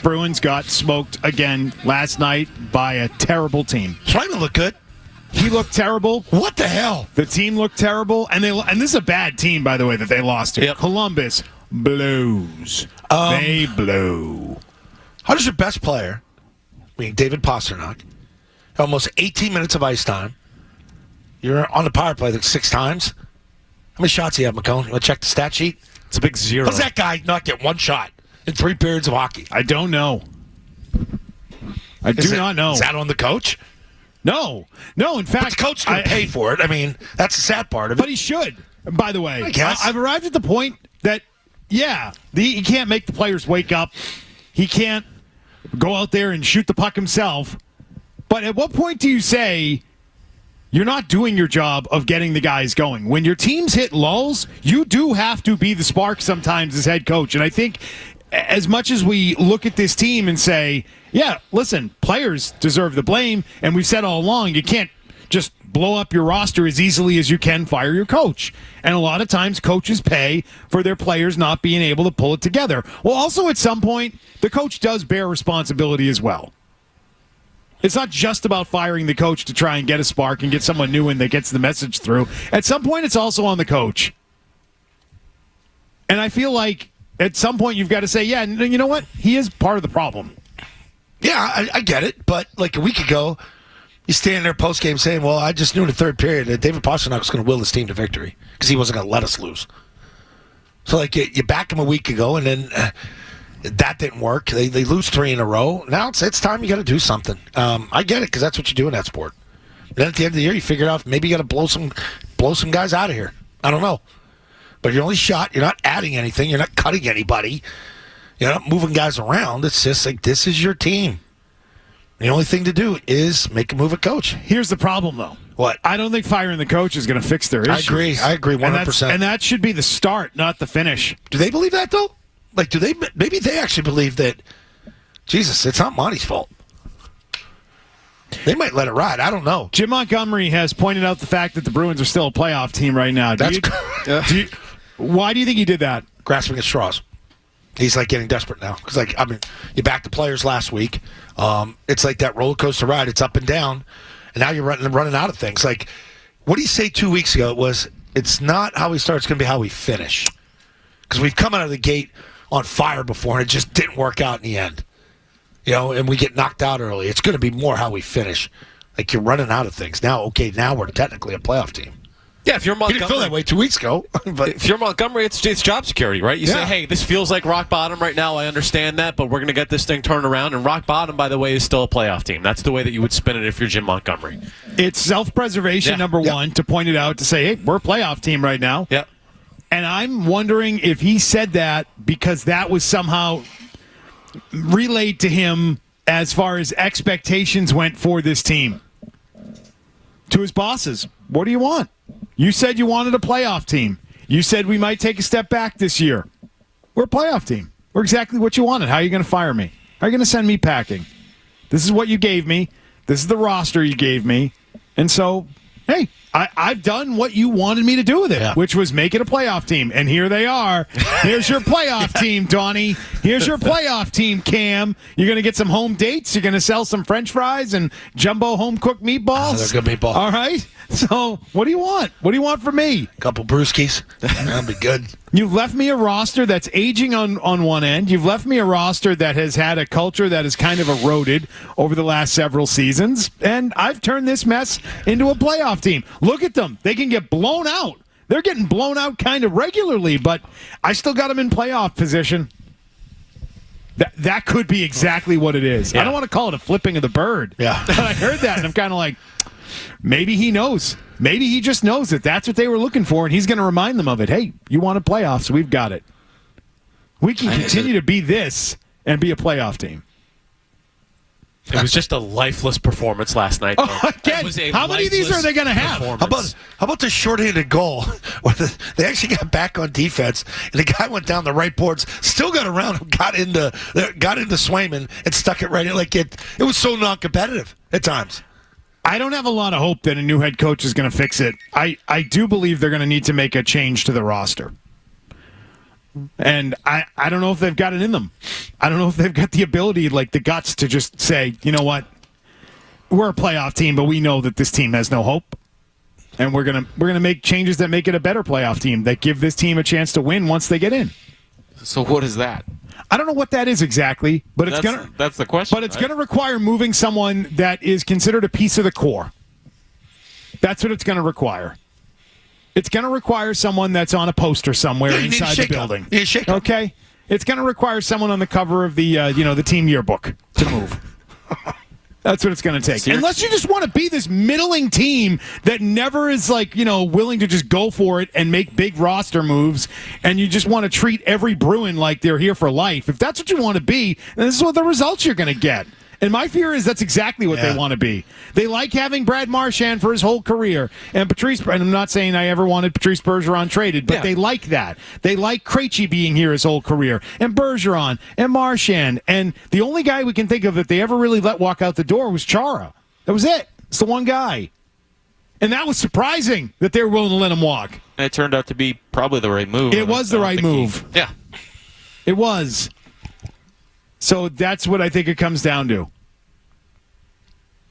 Bruins got smoked again last night by a terrible team. Swayman looked good. He looked terrible. What the hell? The team looked terrible, and this is a bad team, by the way, that they lost to. Yep. Columbus blows. They blow. How does your best player, David Pastrnak, almost 18 minutes of ice time? You're on the power play like 6 times. How many shots do you have, McCone? You want to check the stat sheet? It's a big 0. How does that guy not get 1 shot in 3 periods of hockey? I don't know. I do not know. Is that on the coach? No. In fact, But the coach going to pay for it. I mean, that's the sad part of it. But he should, by the way. I guess. I've arrived at the point that, he can't make the players wake up. He can't go out there and shoot the puck himself. But at what point do you say you're not doing your job of getting the guys going? When your teams hit lulls, you do have to be the spark sometimes as head coach. And I think as much as we look at this team and say, yeah, listen, players deserve the blame, and we've said all along, you can't just blow up your roster as easily as you can fire your coach. And a lot of times coaches pay for their players not being able to pull it together. Well, also at some point, the coach does bear responsibility as well. It's not just about firing the coach to try and get a spark and get someone new in that gets the message through. At some point, it's also on the coach. And I feel like at some point you've got to say, yeah, you know what? He is part of the problem. Yeah, I get it. But like a week ago, you stand there post-game saying, well, I just knew in the third period that David Pastrnak was going to will this team to victory because he wasn't going to let us lose. So, like, you backed him a week ago, and then that didn't work. They lose 3 in a row. Now it's time you got to do something. I get it because that's what you do in that sport. Then at the end of the year, you figure out maybe you got to blow some guys out of here. I don't know. But you're only shot. You're not adding anything. You're not cutting anybody. You're not moving guys around. It's just like this is your team. The only thing to do is make a move at coach. Here's the problem, though. What? I don't think firing the coach is going to fix their issues. I agree 100%. And that should be the start, not the finish. Do they believe that, though? Like, do they? Maybe they actually believe that, Jesus, it's not Monty's fault. They might let it ride. I don't know. Jim Montgomery has pointed out the fact that the Bruins are still a playoff team right now. Why do you think he did that? Grasping at straws. He's like getting desperate now because, like, I mean, you backed the players last week. It's like that roller coaster ride. It's up and down, and now you're running out of things. Like, what did he say 2 weeks ago? It was, it's not how we start; it's going to be how we finish. Because we've come out of the gate on fire before, and it just didn't work out in the end. You know, and we get knocked out early. It's going to be more how we finish. Like, you're running out of things now. Okay, now we're technically a playoff team. Yeah, if you're Montgomery, you didn't feel that way 2 weeks ago. But if you're Montgomery, it's job security, right? You say, hey, this feels like rock bottom right now. I understand that, but we're going to get this thing turned around. And rock bottom, by the way, is still a playoff team. That's the way that you would spin it if you're Jim Montgomery. It's self-preservation, number one, to point it out, to say, hey, we're a playoff team right now. Yep. And I'm wondering if he said that because that was somehow relayed to him as far as expectations went for this team. To his bosses, what do you want? You said you wanted a playoff team. You said we might take a step back this year. We're a playoff team. We're exactly what you wanted. How are you going to fire me? How are you going to send me packing? This is what you gave me. This is the roster you gave me. And so, hey, I've done what you wanted me to do with it, which was make it a playoff team. And here they are. Here's your playoff team, Donnie. Here's your playoff team, Cam. You're going to get some home dates. You're going to sell some French fries and jumbo home-cooked meatballs. They're good meatballs. All right. So what do you want? What do you want from me? A couple brewskis. That'll be good. You've left me a roster that's aging on one end. You've left me a roster that has had a culture that has kind of eroded over the last several seasons. And I've turned this mess into a playoff team. Look at them. They can get blown out. They're getting blown out kind of regularly, but I still got them in playoff position. That could be exactly what it is. Yeah. I don't want to call it a flipping of the bird. Yeah. But I heard that, and I'm kind of like, maybe he knows. Maybe he just knows that that's what they were looking for, and he's going to remind them of it. Hey, you wanted playoffs, we've got it. We can continue to be this and be a playoff team. It was just a lifeless performance last night. Again, how many of these are they going to have? How about the shorthanded goal where they actually got back on defense and the guy went down the right boards, still got around and got into Swayman and stuck it right in. Like it was so non-competitive at times. I don't have a lot of hope that a new head coach is going to fix it. I do believe they're going to need to make a change to the roster. And I don't know if they've got it in them. I don't know if they've got the ability, like the guts, to just say, you know what, we're a playoff team, but we know that this team has no hope. And we're gonna make changes that make it a better playoff team, that give this team a chance to win once they get in. So what is that? I don't know what that is exactly, but That's the question. But it's going to require moving someone that is considered a piece of the core. That's what it's going to require. It's going to require someone that's on a poster somewhere inside the building. Okay? It's going to require someone on the cover of the the team yearbook to move. That's what it's going to take. Unless you just want to be this middling team that never is willing to just go for it and make big roster moves, and you just want to treat every Bruin like they're here for life. If that's what you want to be, then this is what the results you're going to get. And my fear is that's exactly what they want to be. They like having Brad Marchand for his whole career. And Patrice, and I'm not saying I ever wanted Patrice Bergeron traded, but they like that. They like Krejci being here his whole career, and Bergeron, and Marchand. And the only guy we can think of that they ever really let walk out the door was Chara. That was it. It's the one guy. And that was surprising that they were willing to let him walk. And it turned out to be probably the right move. It was the right move. Yeah. It was. So that's what I think it comes down to.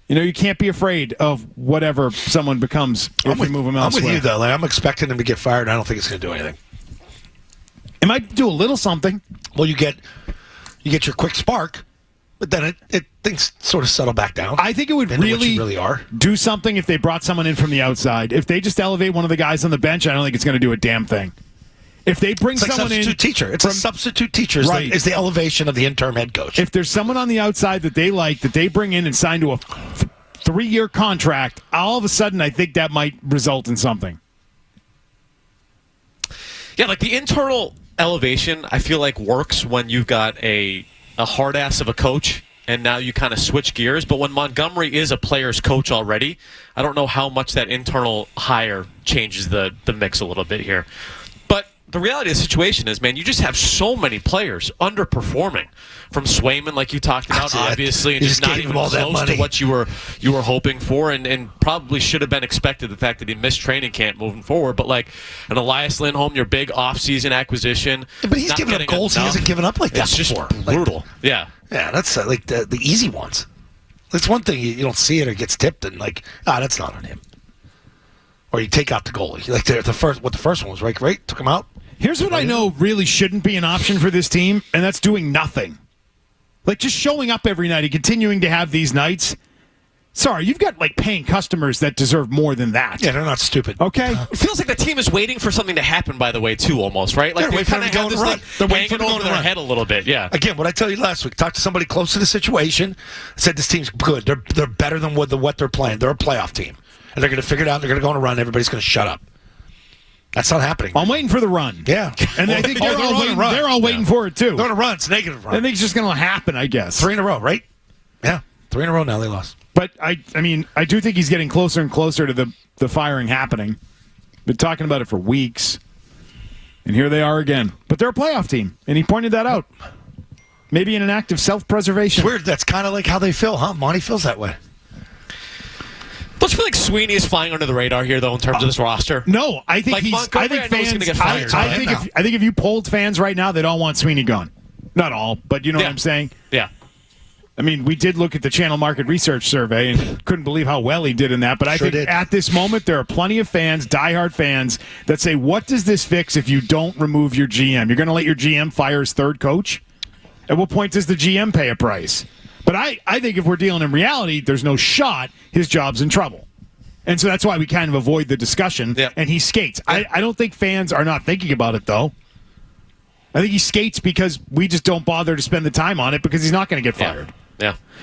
You can't be afraid of whatever someone becomes if you move them elsewhere. I'm with you, though. I'm expecting him to get fired. I don't think it's going to do anything. It might do a little something. Well, you get your quick spark, but then things sort of settle back down. I think it would really do something if they brought someone in from the outside. If they just elevate one of the guys on the bench, I don't think it's going to do a damn thing. If they bring someone in, teacher, it's a substitute teacher. Right, is the elevation of the interim head coach. If there's someone on the outside that they like, that they bring in and sign to a 3-year contract, all of a sudden I think that might result in something. Yeah, like the internal elevation, I feel like works when you've got a hard ass of a coach, and now you kind of switch gears. But when Montgomery is a player's coach already, I don't know how much that internal hire changes the mix a little bit here. But the reality of the situation is, man, you just have so many players underperforming. From Swayman, like you talked about, obviously, and just not even close to what you were hoping for, and probably should have been expected, the fact that he missed training camp moving forward. But like an Elias Lindholm, your big offseason acquisition. Yeah, but he's given up goals he hasn't given up like that before. It's just brutal. Yeah, that's like the easy ones. It's one thing you don't see it or gets tipped, and that's not on him. Or you take out the goalie. Like the first one was, right? Took him out. Here's what I know really shouldn't be an option for this team, and that's doing nothing. Like just showing up every night and continuing to have these nights. Sorry, you've got paying customers that deserve more than that. Yeah, they're not stupid. Okay? It feels like the team is waiting for something to happen, by the way, too, almost, right? Like they kind of have this they're hanging over their head a little bit, yeah. Again, what I tell you last week, talked to somebody close to the situation, said this team's good. They're better than what they're playing. They're a playoff team. And they're going to figure it out. They're going to go on a run. Everybody's going to shut up. That's not happening. I'm waiting for the run. Yeah. And I think they're all waiting for it, too. They're on a run. It's a negative run. I think it's just going to happen, I guess. 3 in a row, right? Yeah. 3 in a row now they lost. But, I do think he's getting closer and closer to the firing happening. Been talking about it for weeks. And here they are again. But they're a playoff team, and he pointed that out. Maybe in an act of self-preservation. It's weird. That's kind of like how they feel, huh? Monty feels that way. Don't you feel like Sweeney is flying under the radar here, though, in terms of this roster? No, I think fans. I think if you polled fans right now, they'd all want Sweeney gone. Not all, but you know what I'm saying. Yeah. I mean, we did look at the Channel Market Research Survey and couldn't believe how well he did in that. But I think at this moment, there are plenty of fans, diehard fans, that say, what does this fix if you don't remove your GM? You're going to let your GM fire his third coach? At what point does the GM pay a price? But I think if we're dealing in reality, there's no shot his job's in trouble. And so that's why we kind of avoid the discussion, and he skates. I don't think fans are not thinking about it, though. I think he skates because we just don't bother to spend the time on it because he's not going to get fired. Yeah.